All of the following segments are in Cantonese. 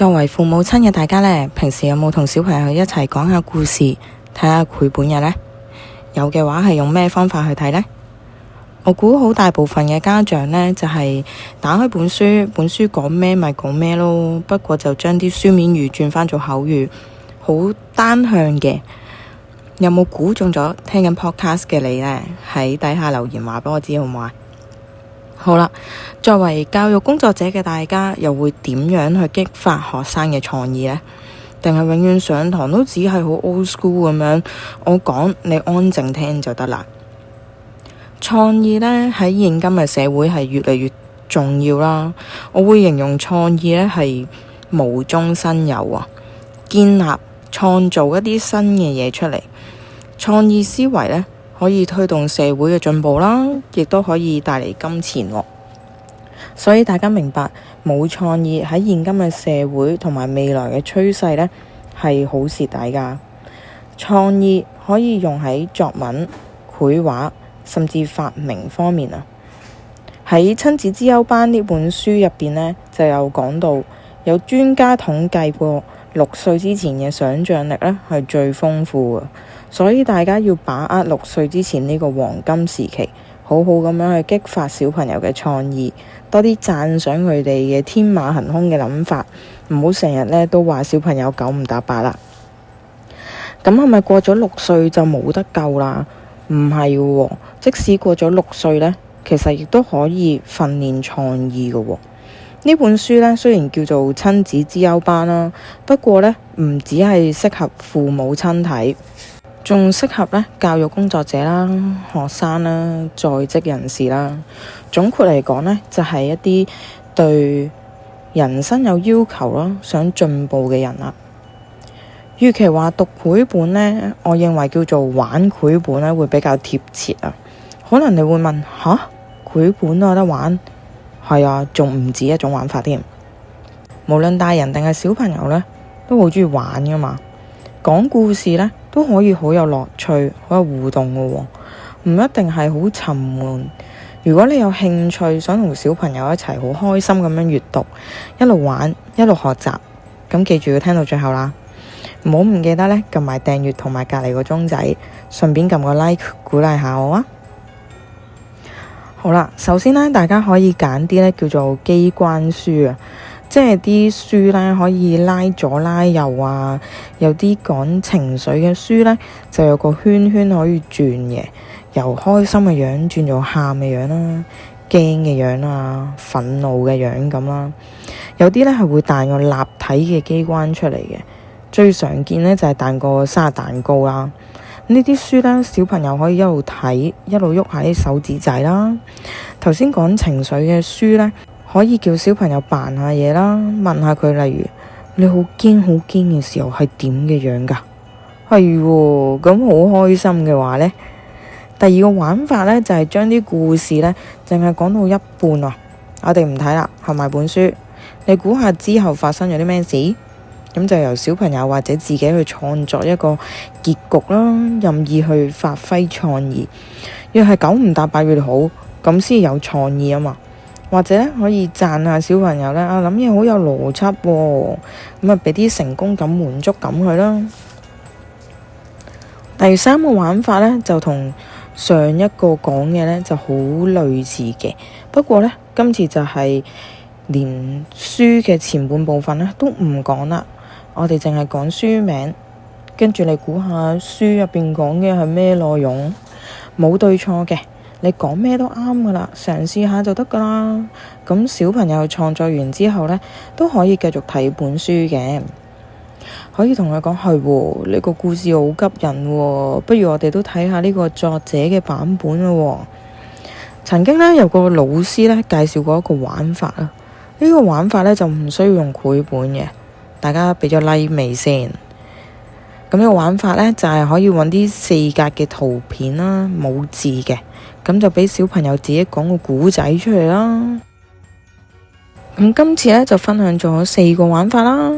作為父母親嘅大家呢，平時有冇同小朋友一齊講下故事、睇下繪本嘅呢？有嘅話係用咩方法去睇呢？我估好大部分嘅家長呢，就係打開本書講咩咪講咩咯。不過就將啲書面語轉返做口語，好單向嘅。有冇估中咗聽緊 podcast 嘅你呢？喺底下留言話俾我知好唔好啊？好啦，作為教育工作者嘅大家，又會點樣去激發學生嘅創意呢？定係永遠上堂都只係好 old school 咁樣，我講你安靜聽就得啦。創意呢，喺現今嘅社會係越嚟越重要啦。我會形容創意呢係無中生有啊，建立創造一啲新嘅嘢出嚟。創意思維呢，可以推動社會嘅進步啦，亦都可以帶嚟金錢喎。所以大家明白，冇創意喺現今嘅社會同埋未來嘅趨勢呢，係好蝕底㗎。創意可以用喺作文、繪畫甚至發明方面啊。喺親子之優班呢本書入邊呢，就有講到，有專家統計過6歲之前嘅想像力呢係最豐富嘅。所以大家要把握6歲之前呢個黃金時期，好好咁樣去激發小朋友嘅創意，多啲讚賞佢哋嘅天馬行空嘅諗法，唔好成日呢都話小朋友9唔搭8啦。咁係咪過咗6歲就冇得救啦？唔係喎，即使過咗6歲呢，其實亦都可以訓練創意嘅喎。呢本書呢，雖然叫做親子之優班啦，不過呢，唔只係適合父母親睇，仲適合呢教育工作者啦、學生啦、在職人士啦。總括嚟講呢，就係一啲對人生有要求啦、想進步嘅人啦。與其話讀繪本呢，我認為叫做玩繪本呢會比較貼切啊。可能你會問，吓，繪本都有得玩？係啊，仲唔止一種玩法添。無論大人定係小朋友呢，都好中意玩噶嘛。講故事呢，都可以好有樂趣、好有互動嘅喎，唔一定係好沉悶。如果你有興趣，想同小朋友一齊好開心咁樣閱讀，一路玩一路學習，咁記住要聽到最後啦。唔好唔記得呢，撳埋訂閱同埋隔離個鐘仔，順便撳個 like 鼓勵下我啊！好啦，首先呢，大家可以揀啲呢叫做機關書啊，即係啲書呢可以拉左拉右啊，有啲講情緒嘅書呢，就有個圈圈可以轉嘅，由開心嘅樣轉做喊嘅樣啦，驚嘅樣啊，憤怒嘅樣咁啦。有啲呢係會彈個立體嘅機關出嚟嘅，最常見呢就係彈個生日蛋糕啦。呢啲書呢，小朋友可以一路睇一路喐下啲手指仔啦。頭先講情緒嘅書呢，可以叫小朋友扮下嘢啦，問下佢，例如你好驚嘅時候係點嘅樣㗎？係喎，咁好開心嘅話呢。第二個玩法呢，就係將啲故事呢，淨係講到一半啊，我哋唔睇啦，合埋本書，你估下之後發生咗啲咩事？咁就由小朋友或者自己去創作一個結局啦，任意去發揮創意。越係9唔搭8越好，咁先有創意啊嘛。或者可以讚下小朋友呢，諗嘢好有邏輯喎，咁俾啲成功感、滿足感佢啦。第3個玩法呢，就同上一個講嘅呢就好類似嘅，不過呢，今次就係連書嘅前半部分呢都唔講啦。我哋淨係講書名，跟住你估下書入邊講嘅係咩內容？冇對錯嘅，你講咩都啱噶啦，嘗試下就得噶啦。咁小朋友創作完之後呢，都可以繼續睇本書嘅，可以同佢講，係喎，呢個故事好吸引喎，不如我哋都睇下呢個作者嘅版本咯喎。曾經呢，有個老師呢介紹過一個玩法啊，呢個玩法呢就唔需要用繪本嘅。大家俾咗 like 未先？咁呢個玩法呢，就係可以揾啲4格嘅圖片啦，冇字嘅，咁就俾小朋友自己講個故仔出嚟啦。咁今次呢，就分享咗4個玩法啦，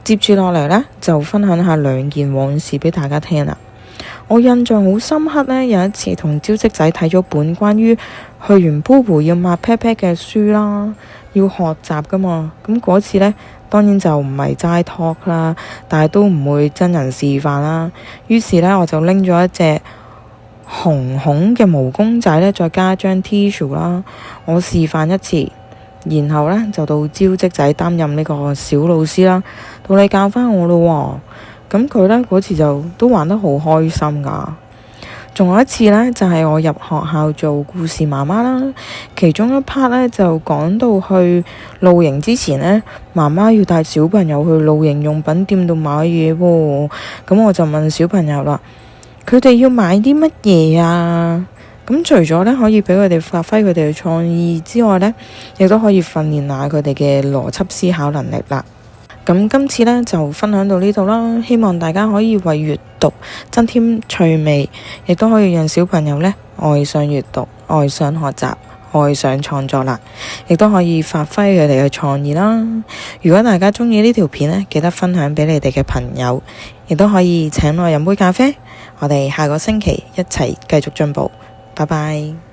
接住落嚟呢，就分享下2件往事俾大家聽啦。我印象好深刻呢，有一次同招積仔睇咗本關於去完瀑布要抹 pat pat 嘅書啦，要學習噶嘛。咁嗰次呢，當然就唔係齋 talk 啦，但係都唔會真人示範啦。於是呢，我就拎咗一隻紅孔嘅毛公仔呢，再加張 tissue 啦，我示範一次，然後呢，就到招積仔擔任呢個小老師啦，到你教返我咯喎。咁佢呢，嗰次就都玩得好開心㗎。仲有一次呢，就係我入學校做故事媽媽啦，其中一 part 呢，就講到去露營之前呢，媽媽要帶小朋友去露營用品店度買嘢喎。咁我就問小朋友啦，佢哋要買啲乜嘢啊？咁除咗呢可以俾佢哋發揮佢哋嘅創意之外呢，亦都可以訓練下佢哋嘅邏輯思考能力啦。咁今次呢，就分享到呢度啦，希望大家可以為閱讀增添趣味，亦都可以讓小朋友呢愛上閱讀、愛上學習、愛上創作啦，亦都可以發揮佢哋嘅創意啦。如果大家鍾意呢條片呢，記得分享俾你哋嘅朋友，亦都可以請我飲杯咖啡。我哋下個星期一齊繼續進步，拜拜。